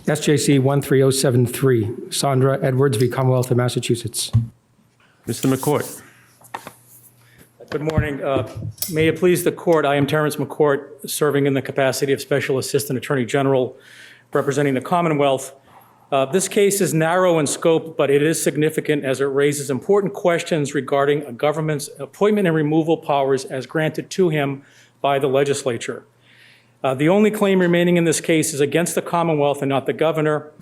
SJC-13073, Saundra Edwards v. Commonwealth of Massachusetts. Mr. McCourt. Good morning. May it please the court, I am Terrence McCourt, serving in the capacity of Special Assistant Attorney General representing the Commonwealth. This case is narrow in scope, but it is significant as it raises important questions regarding a government's appointment and removal powers as granted to him by the legislature. The only claim remaining in this case is against the Commonwealth and not the governor.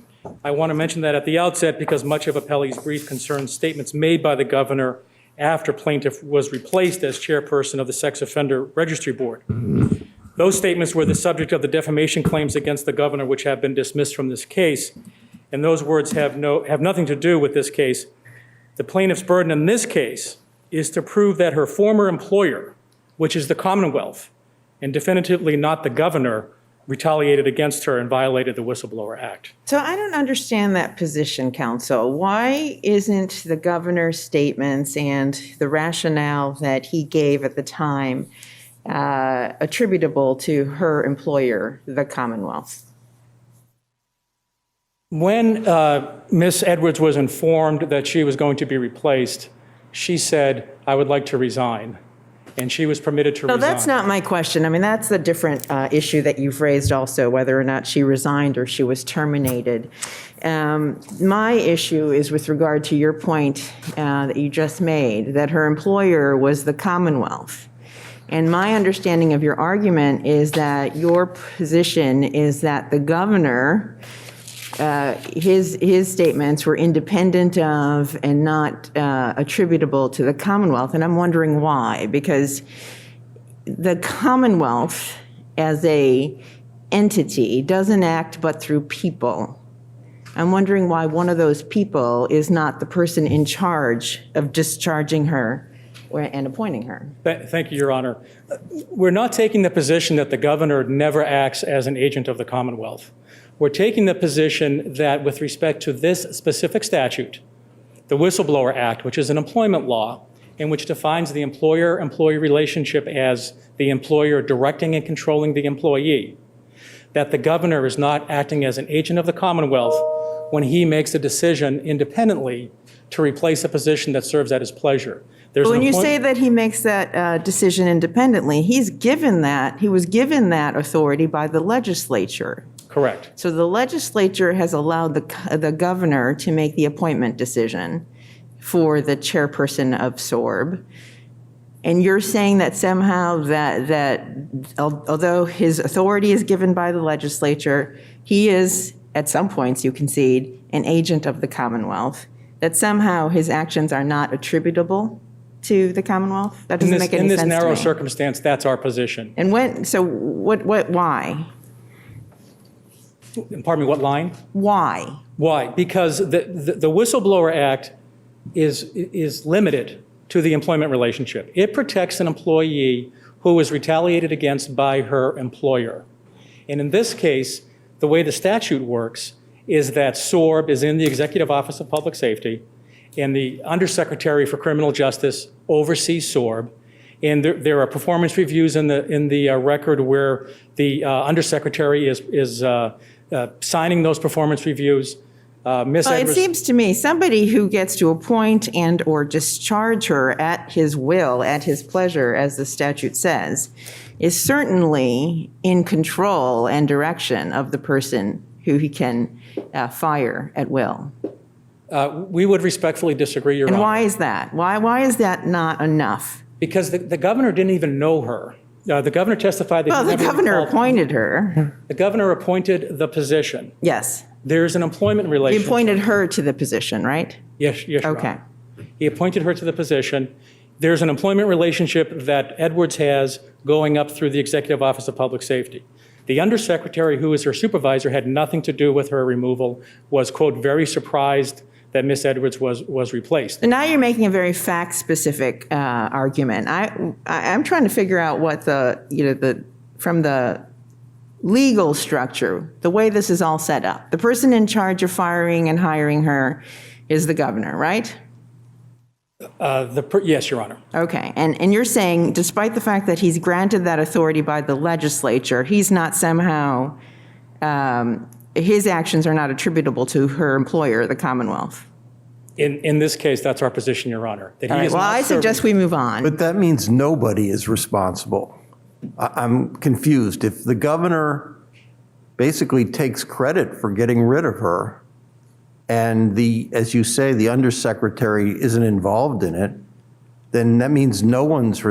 I want to mention that at the outset because much of Appellee's brief concerns statements made by the governor after plaintiff was replaced as chairperson of the Sex Offender Registry Board. Those statements were the subject of the defamation claims against the governor, which have been dismissed from this case, and those words have nothing to do with this case. The plaintiff's burden in this case is to prove that her former employer, which is the Commonwealth, and definitively not the governor, retaliated against her and violated the Whistleblower Act. So I don't understand that position, counsel. Why isn't the governor's statements and the rationale that he gave at the time attributable to her employer, the Commonwealth? When Ms. Edwards was informed that she was going to be replaced, she said, "I would like to resign." And she was permitted to resign. No, that's not my question. I mean, that's a different issue that you've raised also, whether or not she resigned or she was terminated. My issue is with regard to your point that you just made, that her employer was the Commonwealth. And my understanding of your argument is that your position is that the governor, his statements were independent of and not attributable to the Commonwealth. And I'm wondering why, because the Commonwealth as a entity doesn't act but through people. I'm wondering why one of those people is not the person in charge of discharging her and appointing her. Thank you, Your Honor. We're not taking the position that the governor never acts as an agent of the Commonwealth. We're taking the position that with respect to this specific statute, the Whistleblower Act, which is an employment law, in which defines the employer-employee relationship as the employer directing and controlling the employee, that the governor is not acting as an agent of the Commonwealth when he makes a decision independently to replace a position that serves at his pleasure. When you say that he makes that decision independently, he was given that authority by the legislature. Correct. So the legislature has allowed the governor to make the appointment decision for the chairperson of SORB. And you're saying that somehow that although his authority is given by the legislature, he is, at some points you concede, an agent of the Commonwealth, that somehow his actions are not attribable to the Commonwealth? That doesn't make any sense to me. In this narrow circumstance, that's our position. And why? Pardon me, what line? Why? Why? Because the Whistleblower Act is limited to the employment relationship. It protects an employee who is retaliated against by her employer. And in this case, the way the statute works is that SORB is in the Executive Office of Public Safety, and the Undersecretary for Criminal Justice oversees SORB. And there are performance reviews in the record where the Undersecretary is signing those performance reviews. It seems to me somebody who gets to appoint and or discharge her at his will, at his pleasure, as the statute says, is certainly in control and direction of the person who he can fire at will. We would respectfully disagree, Your Honor. And why is that? Why is that not enough? Because the governor didn't even know her. The governor testified that Well, the governor appointed her. The governor appointed the position. Yes. There's an employment relationship. He appointed her to the position, right? Yes, Your Honor. Okay. He appointed her to the position. There's an employment relationship that Edwards has going up through the Executive Office of Public Safety. The Undersecretary, who is her supervisor, had nothing to do with her removal, was, quote, very surprised that Ms. Edwards was replaced. And now you're making a very fact-specific argument. I'm trying to figure out what from the legal structure, the way this is all set up. The person in charge of firing and hiring her is the governor, right? Yes, Your Honor. Okay, and you're saying, despite the fact that he's granted that authority by the legislature, he's not somehow his actions are not attributable to her employer, the Commonwealth. In this case, that's our position, Your Honor. That All he right, is well, not I serving- suggest we move on. But that means nobody is responsible. I'm confused. If the governor basically takes credit for getting rid of her, and as you say, the undersecretary isn't involved in it, then that means no one's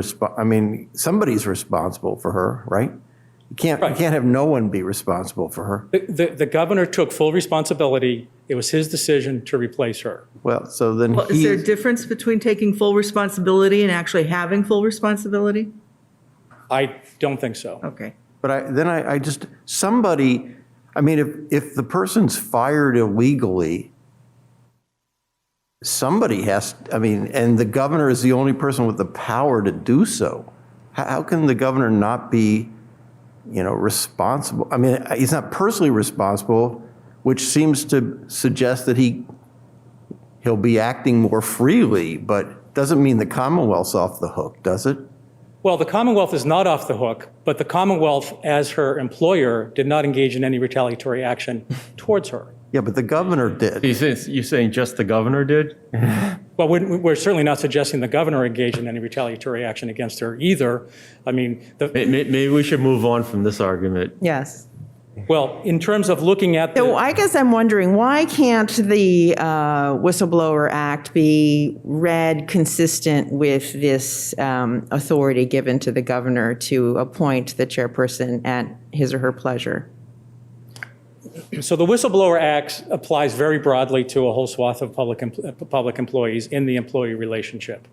somebody's responsible for her, right? You can't have no one be responsible for her. The governor took full responsibility. It was his decision to replace her. Well, so then Well, is there a difference between taking full responsibility and actually having full responsibility? I don't think so. Okay. But I just, somebody, if the person's fired illegally, somebody has, and the governor is the only person with the power to do so. How can the governor not be, responsible? He's not personally responsible, which seems to suggest that he'll be acting more freely, but doesn't mean the Commonwealth's off the hook, does it? Well, the Commonwealth is not off the hook, but the Commonwealth, as her employer, did not engage in any retaliatory action towards her. Yeah, but the governor did. You're saying just the governor did? Well, we're certainly not suggesting the governor engaged in any retaliatory action against her either. Maybe we should move on from this argument. Yes. Well, in terms of looking at So I guess I'm wondering, why can't the Whistleblower Act be read consistent with this authority given to the governor to appoint the chairperson at his or her pleasure? So the Whistleblower Act applies very broadly to a whole swath of public employees in the employee relationship.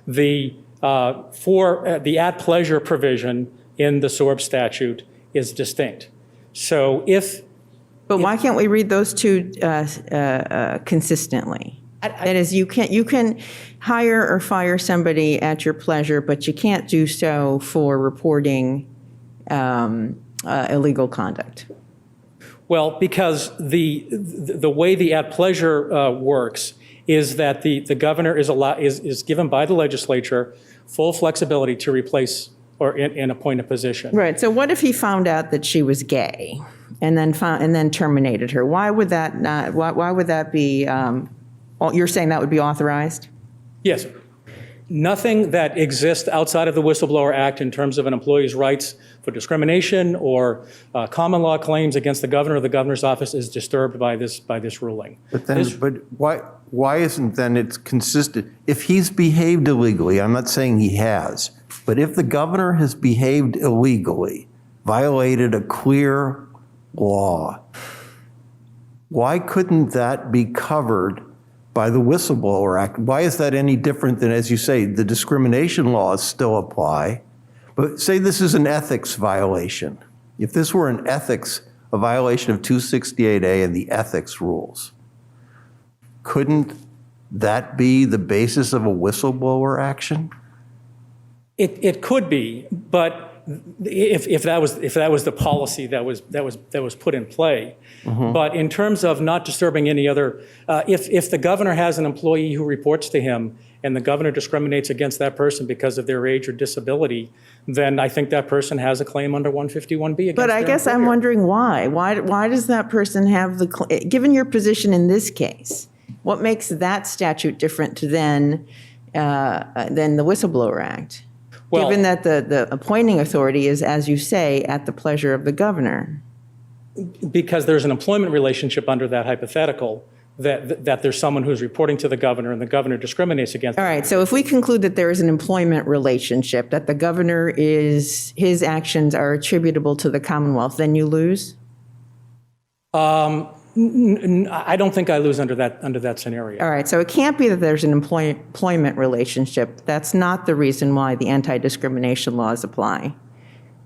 For the at-pleasure provision in the SORB statute is distinct. So But why can't we read those two consistently? That is, you can hire or fire somebody at your pleasure, but you can't do so for reporting illegal conduct. Well, because the way the at-pleasure works is that the governor is given by the legislature full flexibility to replace or in appoint a position. Right. So what if he found out that she was gay and then terminated her? Why would that not? Why would that be? You're saying that would be authorized? Yes. Nothing that exists outside of the Whistleblower Act in terms of an employee's rights for discrimination or common law claims against the governor or the governor's office is disturbed by this ruling. But why isn't then it's consistent? If he's behaved illegally, I'm not saying he has, but if the governor has behaved illegally, violated a clear law, why couldn't that be covered by the Whistleblower Act? Why is that any different than, as you say, the discrimination laws still apply? But say this is an ethics violation. If this were a violation of 268A and the ethics rules, couldn't that be the basis of a whistleblower action? It could be, but if that was the policy that was put in play. Mm-hmm. But in terms of not disturbing any other, if the governor has an employee who reports to him and the governor discriminates against that person because of their age or disability, then I think that person has a claim under 151B against But I their guess I'm employer. wondering why. Why does that person have given your position in this case, what makes that statute different than the Whistleblower Act? Well, Given that the appointing authority is, as you say, at the pleasure of the governor. because there's an employment relationship under that hypothetical, that there's someone who's reporting to the governor and the governor discriminates against All them. right, so if we conclude that there is an employment relationship, that the governor his actions are attributable to the Commonwealth, then you lose? I don't think I lose under that scenario. All right, so it can't be that there's an employment relationship. That's not the reason why the anti-discrimination laws apply.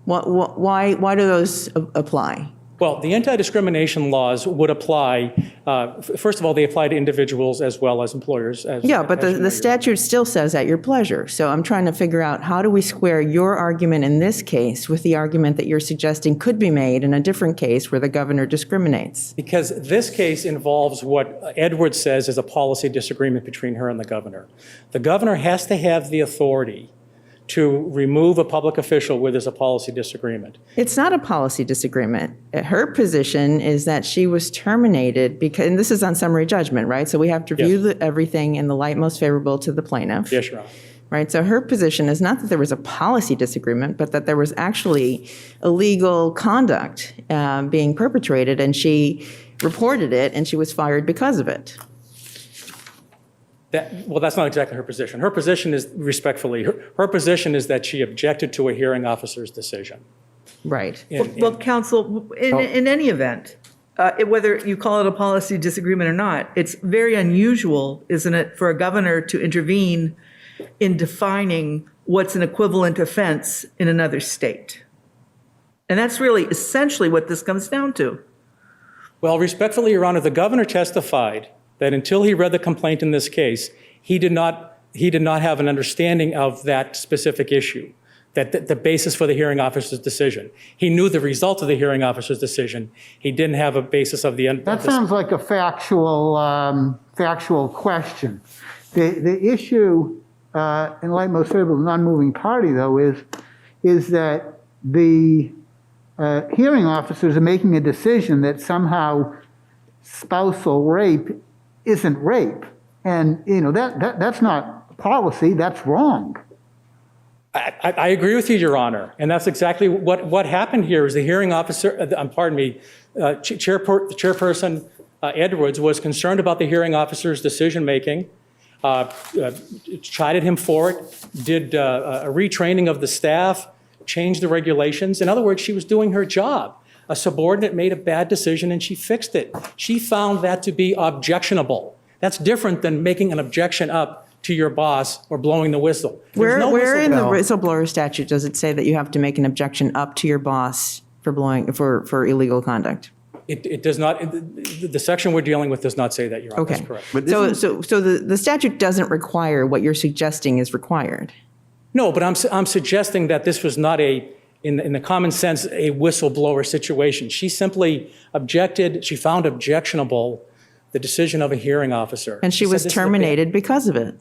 Why do those apply? Well, the anti-discrimination laws would apply, first of all, they apply to individuals as well as employers. Yeah, but the statute still says at your pleasure. So I'm trying to figure out, how do we square your argument in this case with the argument that you're suggesting could be made in a different case where the governor discriminates? Because this case involves what Edwards says is a policy disagreement between her and the governor. The governor has to have the authority to remove a public official where there's a policy disagreement. It's not a policy disagreement. Her position is that she was terminated because, and this is on summary judgment, right? So we have to view everything in the light most favorable to the plaintiff. Yes, Your Honor. Right, so her position is not that there was a policy disagreement, but that there was actually illegal conduct being perpetrated, and she reported it, and she was fired because of it. Well, that's not exactly her position. Her position is, respectfully, her position is that she objected to a hearing officer's decision. Right. Well, counsel, in any event, whether you call it a policy disagreement or not, it's very unusual, isn't it, for a governor to intervene in defining what's an equivalent offense in another state. And that's really essentially what this comes down to. Well, respectfully, Your Honor, the governor testified that until he read the complaint in this case, he did not have an understanding of that specific issue, that the basis for the hearing officer's decision. He knew the result of the hearing officer's decision. He didn't have a basis of the end. That sounds like a factual question. The issue, in light most favorable to the non-moving party, though, is that the hearing officers are making a decision that somehow spousal rape isn't rape. And, that's not policy, that's wrong. I agree with you, Your Honor, and that's exactly what happened here is the hearing officer, Chairperson Edwards was concerned about the hearing officer's decision-making, chided him for it, did a retraining of the staff, changed the regulations. In other words, she was doing her job. A subordinate made a bad decision and she fixed it. She found that to be objectionable. That's different than making an objection up to your boss or blowing the whistle. Where in the whistleblower statute does it say that you have to make an objection up to your boss for illegal conduct? It does not, the section we're dealing with does not say that, Your Honor. Okay. That's correct. But So the statute doesn't require what you're suggesting is required. No, but I'm suggesting that this was not in the common sense, a whistleblower situation. She simply objected, she found objectionable the decision of a hearing officer. And she was terminated because of it.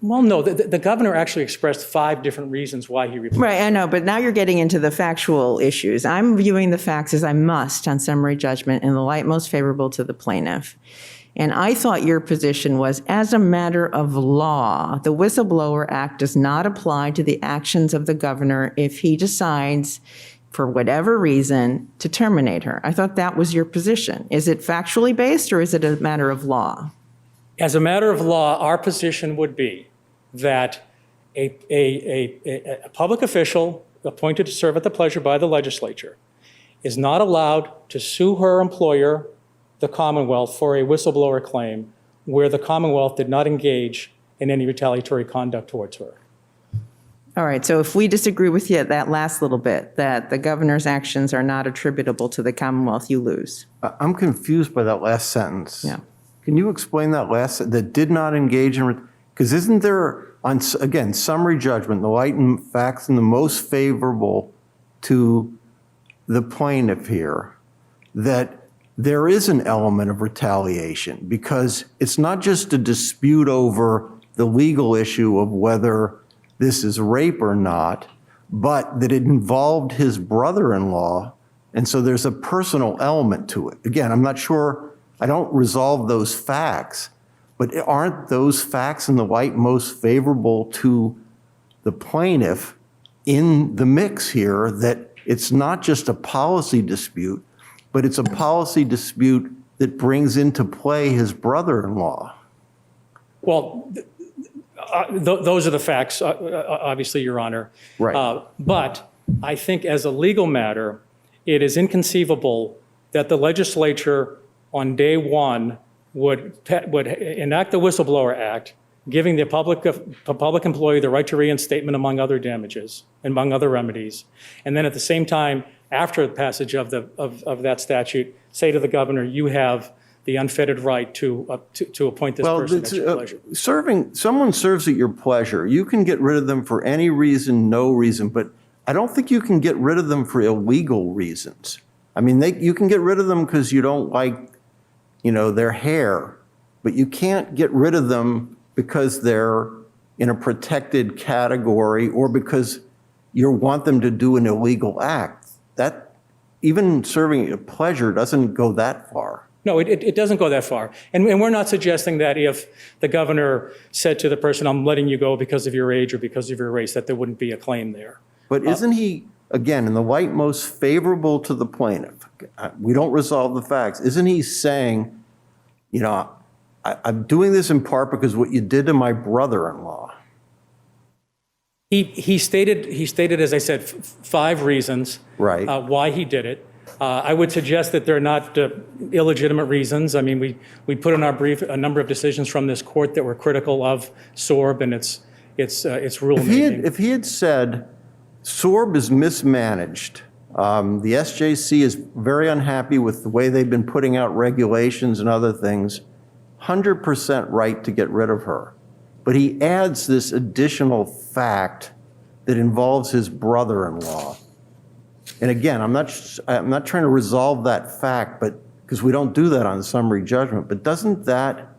Well, no, the governor actually expressed 5 different reasons why he reported. Right, I know, but now you're getting into the factual issues. I'm viewing the facts as I must on summary judgment in the light most favorable to the plaintiff. And I thought your position was, as a matter of law, the Whistleblower Act does not apply to the actions of the governor if he decides, for whatever reason, to terminate her. I thought that was your position. Is it factually based or is it a matter of law? As a matter of law, our position would be that a public official appointed to serve at the pleasure by the legislature is not allowed to sue her employer, the Commonwealth, for a whistleblower claim where the Commonwealth did not engage in any retaliatory conduct towards her. All right, so if we disagree with you at that last little bit, that the governor's actions are not attributable to the Commonwealth, you lose. I'm confused by that last sentence. Yeah. Can you explain that that did not engage in, because isn't there, again, summary judgment, the light and facts and the most favorable to the plaintiff here, that there is an element of retaliation because it's not just a dispute over the legal issue of whether this is rape or not, but that it involved his brother-in-law, and so there's a personal element to it. Again, I'm not sure, I don't resolve those facts, but aren't those facts in the light most favorable to the plaintiff in the mix here, that it's not just a policy dispute, but it's a policy dispute that brings into play his brother-in-law? Well, those are the facts, obviously, Your Honor. Right. But I think as a legal matter, it is inconceivable that the legislature on day one would enact the Whistleblower Act, giving the public employee the right to reinstatement among other damages, among other remedies, and then at the same time, after the passage of that statute, say to the governor, you have the unfettered right to appoint this person at your pleasure. Someone serves at your pleasure. You can get rid of them for any reason, no reason, but I don't think you can get rid of them for illegal reasons. I mean, you can get rid of them because you don't like, their hair, but you can't get rid of them because they're, in a protected category or because you want them to do an illegal act. That, even serving a pleasure doesn't go that far. No, it doesn't go that far. And we're not suggesting that if the governor said to the person, I'm letting you go because of your age or because of your race, that there wouldn't be a claim there. But isn't he, again, in the light most favorable to the plaintiff, we don't resolve the facts, isn't he saying, I'm doing this in part because what you did to my brother-in-law? He stated, as I said, 5 reasons Right. Why he did it. I would suggest that they're not illegitimate reasons. I mean, we put in our brief a number of decisions from this court that were critical of SORB and its rulemaking. If he had said, SORB is mismanaged, the SJC is very unhappy with the way they've been putting out regulations and other things, 100% right to get rid of her. But he adds this additional fact that involves his brother-in-law. And again, I'm not trying to resolve that fact, but because we don't do that on summary judgment, but doesn't that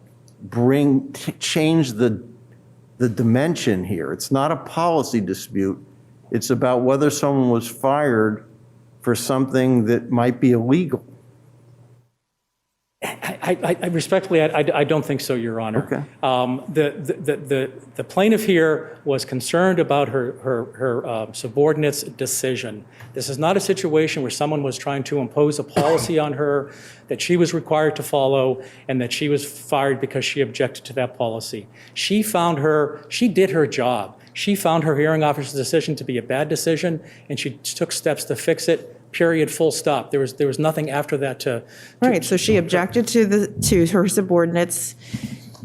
change the dimension here? It's not a policy dispute. It's about whether someone was fired for something that might be illegal. I respectfully, I don't think so, Your Honor. Okay. The plaintiff here was concerned about her subordinate's decision. This is not a situation where someone was trying to impose a policy on her that she was required to follow and that she was fired because she objected to that policy. She did her job. She found her hearing officer's decision to be a bad decision, and she took steps to fix it. Period, full stop. There was nothing after that to Right, so she objected to her subordinate's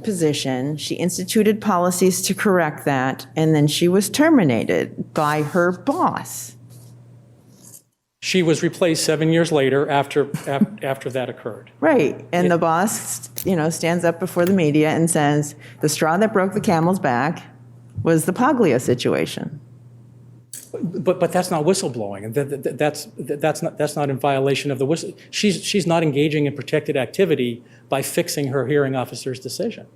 position. She instituted policies to correct that, and then she was terminated by her boss. She was replaced 7 years later after that occurred. Right, and the boss, stands up before the media and says, the straw that broke the camel's back was the Paglia situation. But that's not whistleblowing, and that's not in violation of the whistle. She's not engaging in protected activity by fixing her hearing officer's decision.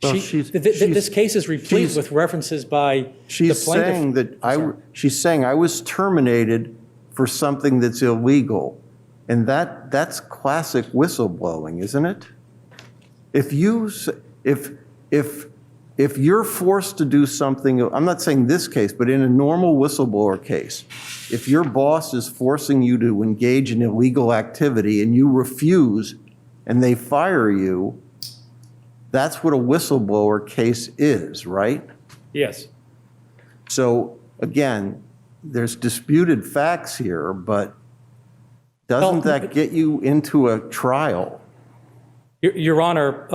Well, This case is replete with references by the She's plaintiff. she's saying I was terminated for something that's illegal, and that's classic whistleblowing, isn't it? If you're forced to do something, I'm not saying this case, but in a normal whistleblower case, if your boss is forcing you to engage in illegal activity and you refuse and they fire you, that's what a whistleblower case is, right? Yes. So again, there's disputed facts here, but doesn't that get you into a trial? Your Honor,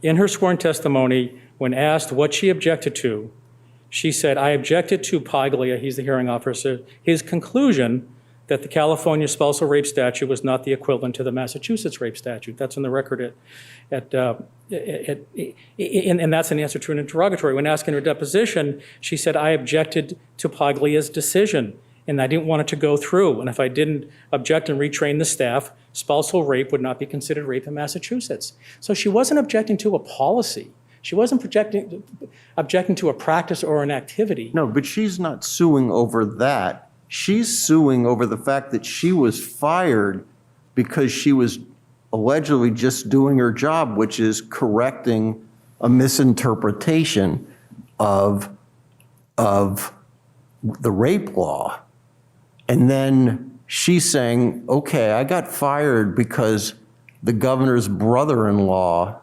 in her sworn testimony, when asked what she objected to, she said, I objected to Paglia, he's the hearing officer, his conclusion that the California spousal rape statute was not the equivalent to the Massachusetts rape statute. That's in the record and that's an answer to an interrogatory. When asked in her deposition, she said, I objected to Paglia's decision, and I didn't want it to go through. And if I didn't object and retrain the staff, spousal rape would not be considered rape in Massachusetts. So she wasn't objecting to a policy. She wasn't objecting to a practice or an activity. No, but she's not suing over that. She's suing over the fact that she was fired because she was allegedly just doing her job, which is correcting a misinterpretation of the rape law. And then she's saying, okay, I got fired because the governor's brother-in-law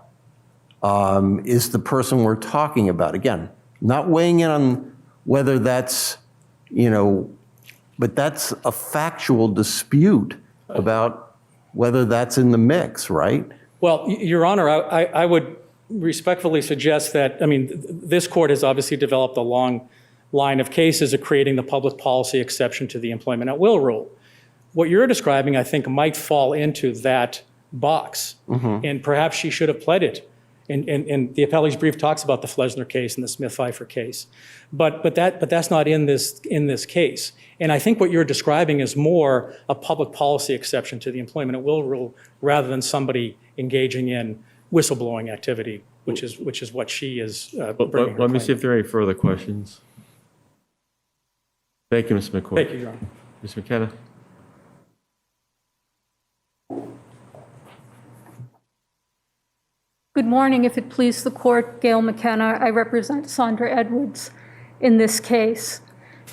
is the person we're talking about. Again, not weighing in on whether that's, but that's a factual dispute about whether that's in the mix, right? Well, Your Honor, I would respectfully suggest that, this court has obviously developed a long line of cases of creating the public policy exception to the employment at will rule. What you're describing, I think, might fall into that box, and perhaps she should have pled it. And the appellee's brief talks about the Flesner case and the Smith-Pfeiffer case, but that's not in this case. And I think what you're describing is more a public policy exception to the employment at will rule rather than somebody engaging in whistleblowing activity which is what she is But bringing her let me claim. see if there are any further questions. Thank you, Ms. McCourt. Thank you, Your Honor. Ms. McKenna? Good morning. If it please the court, Gail McKenna. I represent Saundra Edwards in this case.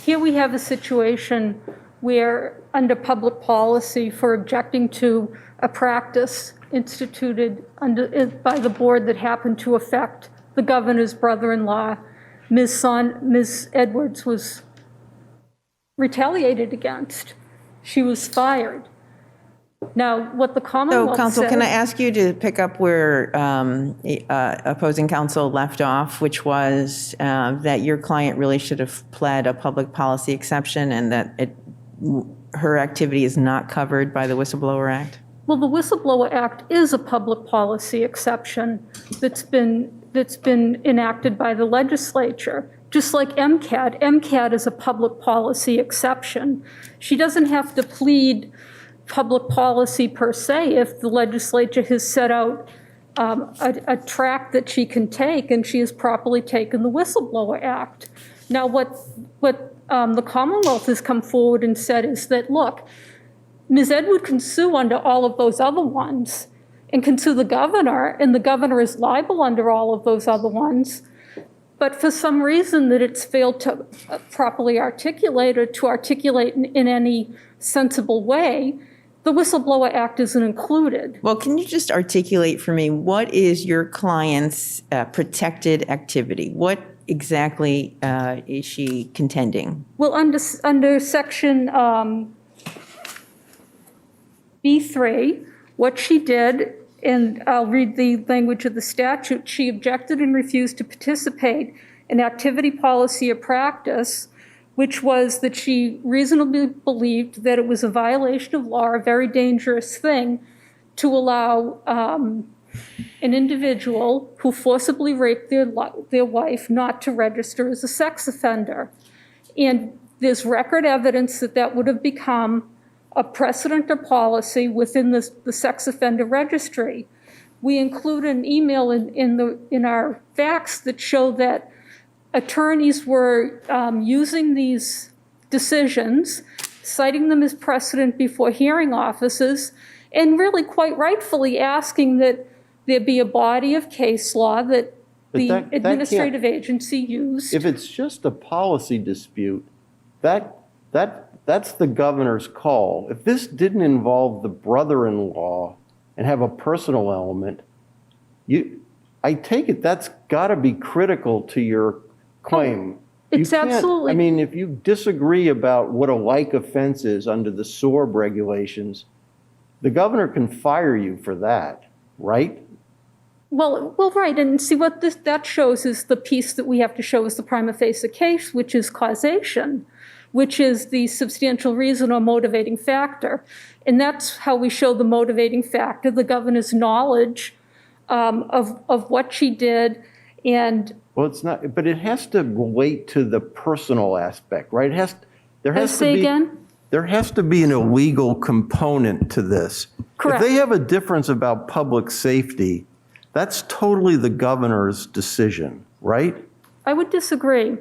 Here we have a situation where, under public policy for objecting to a practice instituted by the board that happened to affect the governor's brother-in-law, Ms. Edwards was retaliated against. She was fired. Now, what the Commonwealth So, counsel, said, can I ask you to pick up where opposing counsel left off, which was that your client really should have pled a public policy exception and that her activity is not covered by the Whistleblower Act? well, the Whistleblower Act is a public policy exception that's been enacted by the legislature, just like MCAT. MCAT is a public policy exception. She doesn't have to plead public policy per se if the legislature has set out a track that she can take and she has properly taken the Whistleblower Act. Now, what the Commonwealth has come forward and said is that, look, Ms. Edward can sue under all of those other ones and can sue the governor, and the governor is liable under all of those other ones. But for some reason that it's failed to properly articulate or to articulate in any sensible way, the Whistleblower Act isn't included. Well, can you just articulate for me, what is your client's protected activity? What exactly is she contending? Well, under section B3, what she did, and I'll read the language of the statute, she objected and refused to participate in activity, policy, or practice, which was that she reasonably believed that it was a violation of law, a very dangerous thing, to allow an individual who forcibly raped their wife not to register as a sex offender. And there's record evidence that that would have become a precedent or policy within the sex offender registry. We include an email in our facts that show that attorneys were using these decisions, citing them as precedent before hearing officers, and really quite rightfully asking that there be a body of case law that the that can't- administrative agency used. If it's just a policy dispute, that's the governor's call. If this didn't involve the brother-in-law and have a personal element, I take it that's got to be critical to your claim. It's You can't- absolutely- I mean, if you disagree about what a like offense is under the SORB regulations, the governor can fire you for that, right? Well, right, and see what that shows is the piece that we have to show is the prima facie case, which is causation, which is the substantial reason or motivating factor. And that's how we show the motivating factor, the governor's knowledge of what she did. And Well, it's not, but it has to relate to the personal aspect, right? There has to say be. again? There has to be an illegal component to this. Correct. If they have a difference about public safety, that's totally the governor's decision, right? I would disagree.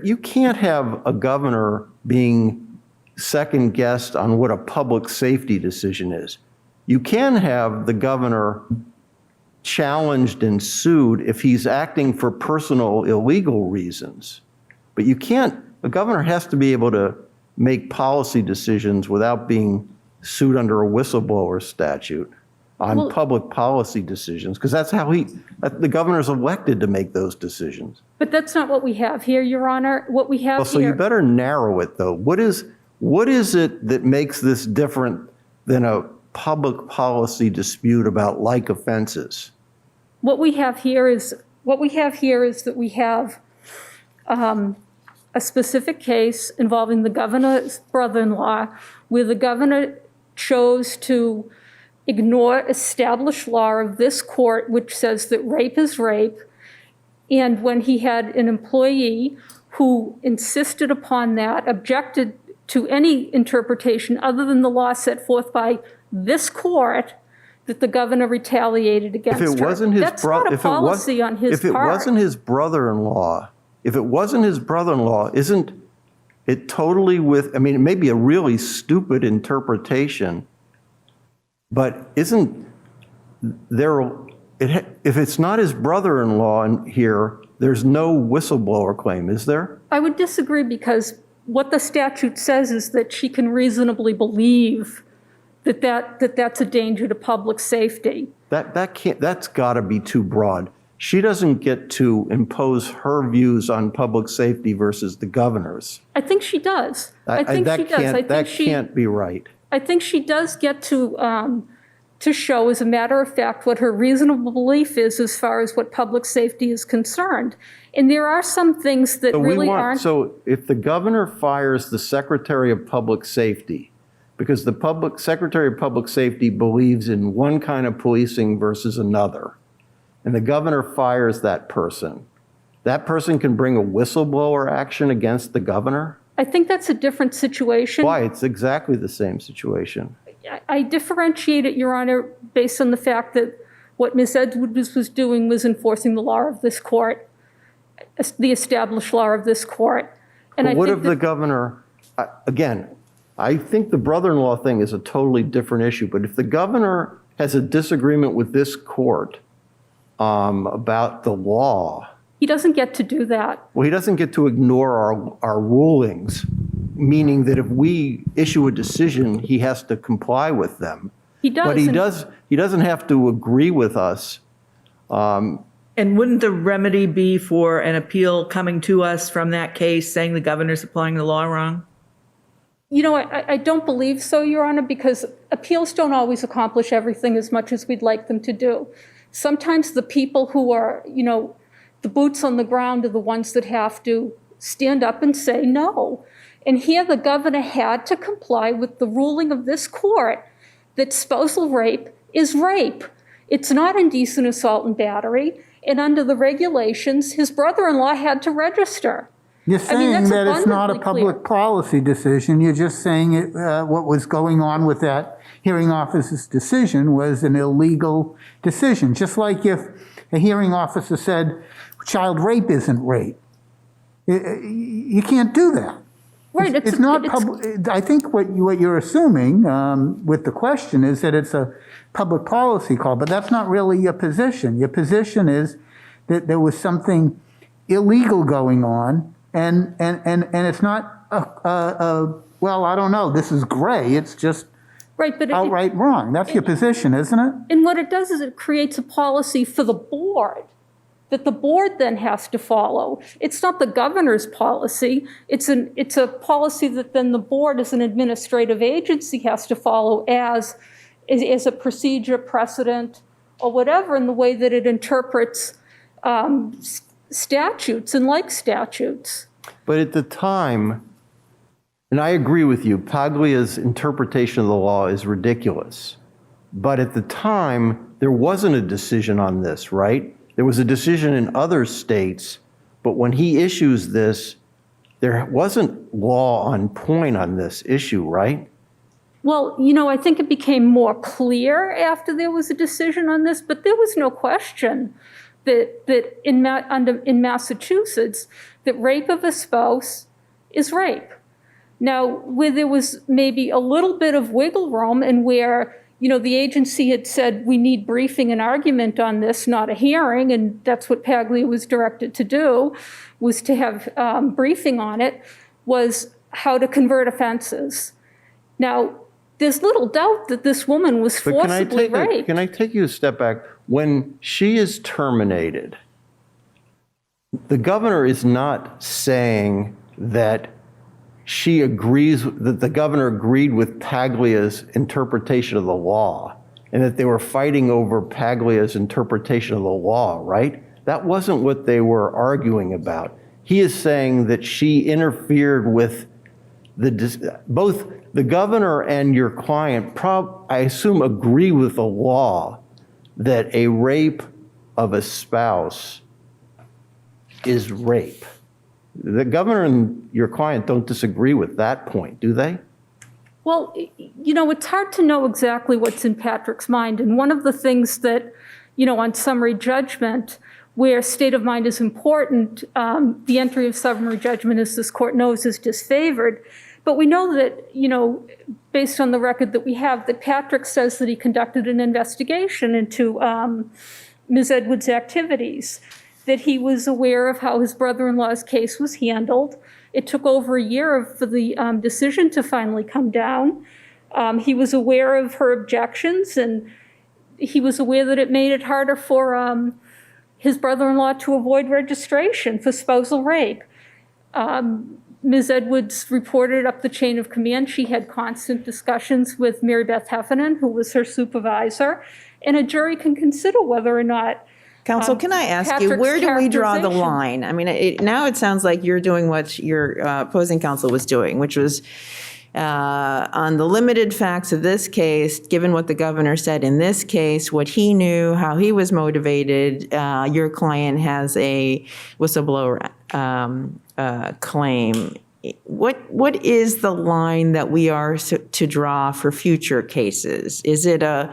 You can't have a governor being second guessed on what a public safety decision is. You can have the governor challenged and sued if he's acting for personal illegal reasons. But you can't, the governor has to be able to make policy decisions without being sued under a whistleblower statute on public policy decisions, because that's how the governor's elected to make those decisions. But that's not what we have here, Your Honor. What we have Well, so you here, better narrow it, though. What is it that makes this different than a public policy dispute about like offenses? what we have here is that we have a specific case involving the governor's brother-in-law, where the governor chose to ignore established law of this court, which says that rape is rape. And when he had an employee who insisted upon that, objected to any interpretation other than the law set forth by this court, that the governor retaliated against her. If it wasn't his That's not a policy on his If it part. wasn't his brother-in-law, isn't it totally it may be a really stupid interpretation, but isn't there, if it's not his brother-in-law in here, there's no whistleblower claim, is there? I would disagree because what the statute says is that she can reasonably believe that that's a danger to public safety. That's got to be too broad. She doesn't get to impose her views on public safety versus the governor's. I think she does. I think she does. That can't be right. I think she does get to show, as a matter of fact, what her reasonable belief is as far as what public safety is concerned. And there are some things that really aren't. So if the governor fires the Secretary of Public Safety, because the Secretary of Public Safety believes in one kind of policing versus another, and the governor fires that person can bring a whistleblower action against the governor? I think that's a different situation. Why? It's exactly the same situation. I differentiate it, Your Honor, based on the fact that what Ms. Edwards was doing was enforcing the law of this court, the established law of this court. And But I what think if the governor, again, I think the brother-in-law thing is a totally different issue, but if the governor has a disagreement with this court about the law. he doesn't get to do that. Well, he doesn't get to ignore our rulings, meaning that if we issue a decision, he has to comply with them. He does. But he doesn't have to agree with us. And wouldn't the remedy be for an appeal coming to us from that case saying the governor's applying the law wrong? You know, I don't believe so, Your Honor, because appeals don't always accomplish everything as much as we'd like them to do. Sometimes the people who are, the boots on the ground are the ones that have to stand up and say no. And here the governor had to comply with the ruling of this court that spousal rape is rape. It's not indecent assault and battery. And under the regulations, his brother-in-law had to register. You're saying that's that it's not a abundantly clear. public policy decision. You're just saying what was going on with that hearing officer's decision was an illegal decision. Just like if a hearing officer said child rape isn't rape. You can't do that. Right. It's not public. I think what you're assuming with the question is that it's a public policy call, but that's not really your position. Your position is that there was something illegal going on, and it's not well, I don't know, this is gray. It's just Right, but outright wrong. That's your position, isn't it? And what it does is it creates a policy for the board that the board then has to follow. It's not the governor's policy. It's a policy that then the board as an administrative agency has to follow as a procedure, precedent, or whatever in the way that it interprets statutes and like statutes. But at the time, and I agree with you, Paglia's interpretation of the law is ridiculous. But at the time, there wasn't a decision on this, right? There was a decision in other states, but when he issues this, there wasn't law on point on this issue, right? Well, I think it became more clear after there was a decision on this, but there was no question that in Massachusetts, that rape of a spouse is rape. Now, where there was maybe a little bit of wiggle room and where, the agency had said, we need briefing and argument on this, not a hearing, and that's what Paglia was directed to do, was to have briefing on it, was how to convert offenses. Now, there's little doubt that this woman was forcibly raped. Can I take you a step back? When she is terminated, the governor is not saying that that the governor agreed with Paglia's interpretation of the law and that they were fighting over Paglia's interpretation of the law, right? That wasn't what they were arguing about. He is saying that she interfered with both the governor and your client, I assume, agree with the law that a rape of a spouse is rape. The governor and your client don't disagree with that point, do they? Well, it's hard to know exactly what's in Patrick's mind. And one of the things that, on summary judgment, where state of mind is important, the entry of summary judgment, as this court knows, is disfavored. But we know that, based on the record that we have, that Patrick says that he conducted an investigation into Ms. Edwards' activities, that he was aware of how his brother-in-law's case was handled. It took over a year for the decision to finally come down. He was aware of her objections, and he was aware that it made it harder for his brother-in-law to avoid registration for spousal rape. Ms. Edwards reported up the chain of command. She had constant discussions with Mary Beth Heffernan, who was her supervisor, and a jury can consider whether or not Counsel, can I ask you, Patrick's where do we draw the characterization. line? I mean, now it sounds like you're doing what your opposing counsel was doing, which was on the limited facts of this case, given what the governor said in this case, what he knew, how he was motivated, your client has a whistleblower claim. What is the line that we are to draw for future cases? Is it a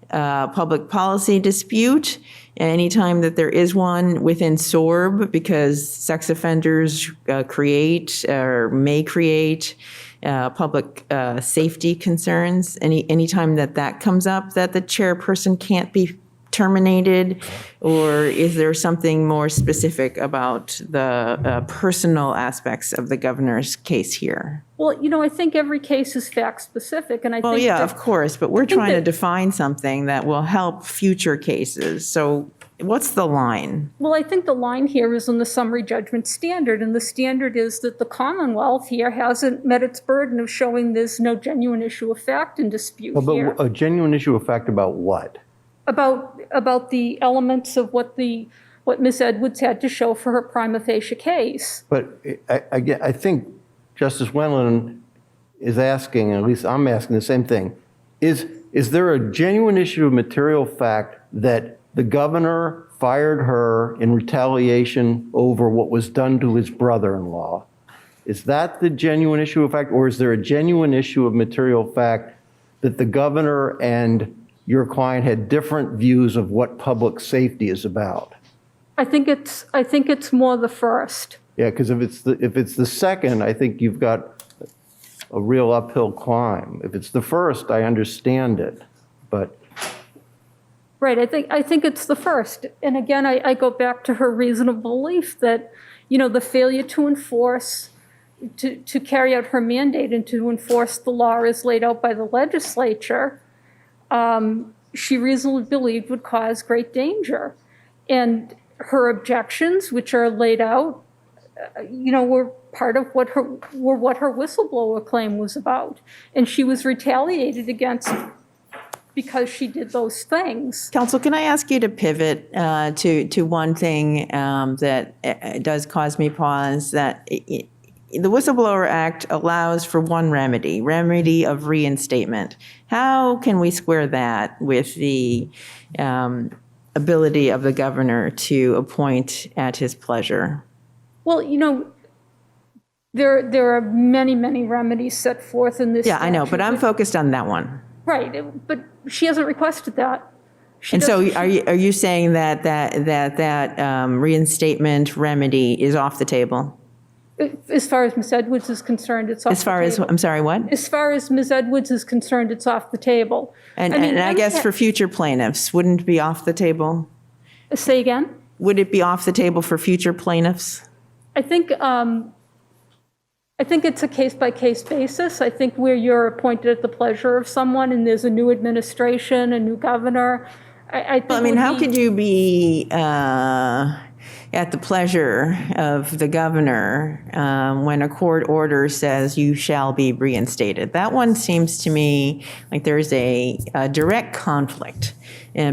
public policy dispute? Anytime that there is one within SORB, because sex offenders create or may create public safety concerns, anytime that comes up, that the chairperson can't be terminated? Or is there something more specific about the personal aspects of the governor's case here? Well, I think every case is fact-specific, and I think Well, yeah, that- of course, but we're think trying to that- define something that will help future cases. So what's the line? Well, I think the line here is on the summary judgment standard, and the standard is that the Commonwealth here hasn't met its burden of showing there's no genuine issue of fact in dispute here. But a genuine issue of fact about what? About the elements of what Ms. Edwards had to show for her prima facie case. But I think Justice Wendland is asking, at least I'm asking the same thing. Is there a genuine issue of material fact that the governor fired her in retaliation over what was done to his brother-in-law? Is that the genuine issue of fact, or is there a genuine issue of material fact that the governor and your client had different views of what public safety is about? I think it's more the first. Yeah, because if it's the second, I think you've got a real uphill climb. If it's the first, I understand it, but Right, I think it's the first. And again, I go back to her reasonable belief that, the failure to enforce, to carry out her mandate and to enforce the law as laid out by the legislature, she reasonably believed would cause great danger. And her objections, which are laid out, were part of what her whistleblower claim was about. And she was retaliated against because she did those things. Counsel, can I ask you to pivot to one thing that does cause me pause, that the Whistleblower Act allows for one remedy of reinstatement. How can we square that with the ability of the governor to appoint at his pleasure? Well, there are many, many remedies set forth in this Yeah, I know, statute. but I'm focused on that one. Right, but she hasn't requested that. She And so doesn't- are you saying that reinstatement remedy is off the table? As far as Ms. Edwards is concerned, it's off the As far as, table. I'm sorry, what? As far as Ms. Edwards is concerned, it's off the table. And mean, I guess MCAT for future plaintiffs, wouldn't it be off the table? Say again? Would it be off the table for future plaintiffs? I think it's a case-by-case basis. I think where you're appointed at the pleasure of someone and there's a new administration, a new governor, I think Well, I mean, it would how be- could you be at the pleasure of the governor when a court order says you shall be reinstated? That one seems to me like there's a direct conflict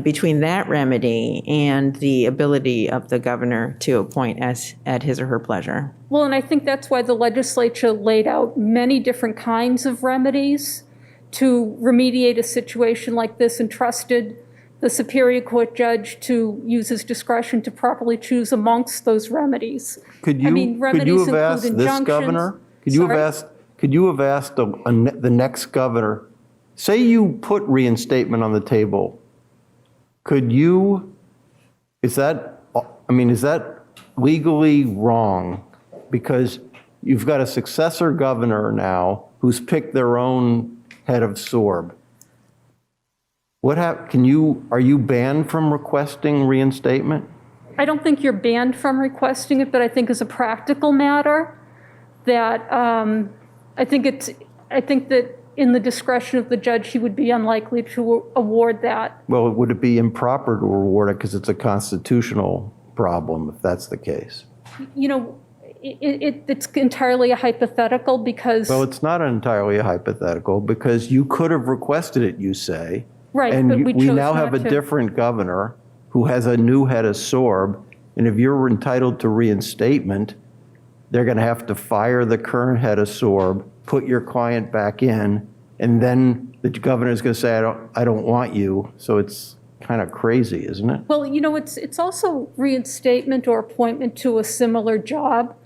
between that remedy and the ability of the governor to appoint at his or her pleasure. Well, and I think that's why the legislature laid out many different kinds of remedies to remediate a situation like this and trusted the Superior Court judge to use his discretion to properly choose amongst those remedies. could I mean, you remedies have asked include this injunctions. governor? Could you have Sorry? asked could you have asked the next governor, say you put reinstatement on the table, could you, is that legally wrong? Because you've got a successor governor now who's picked their own head of SORB. Are you banned from requesting reinstatement? I don't think you're banned from requesting it, but I think as a practical matter, that I think that in the discretion of the judge, he would be unlikely to award that. Well, would it be improper to award it because it's a constitutional problem if that's the case? You know, it's entirely a hypothetical because. Well, it's not entirely a hypothetical because you could have requested it, you say. Right, and but we we chose now have a not to. different governor who has a new head of SORB, and if you're entitled to reinstatement, they're going to have to fire the current head of SORB, put your client back in, and then the governor is going to say, I don't want you. So it's kind of crazy, isn't it? Well, you know, it's also reinstatement or appointment to a similar job.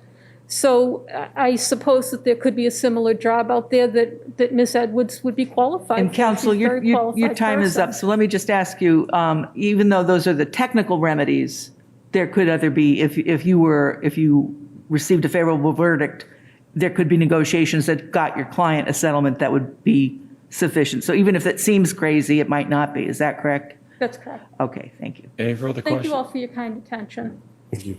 So I suppose that there could be a similar job out there that Ms. Edwards would be qualified for. And counsel, She's a very your qualified time is person. up, so let me just ask you, even though those are the technical remedies, there could either be, if you received a favorable verdict, there could be negotiations that got your client a settlement that would be sufficient. So even if it seems crazy, it might not be. Is that correct? That's correct. Okay, thank you. Any further Thank questions? you all for your kind attention. Thank you.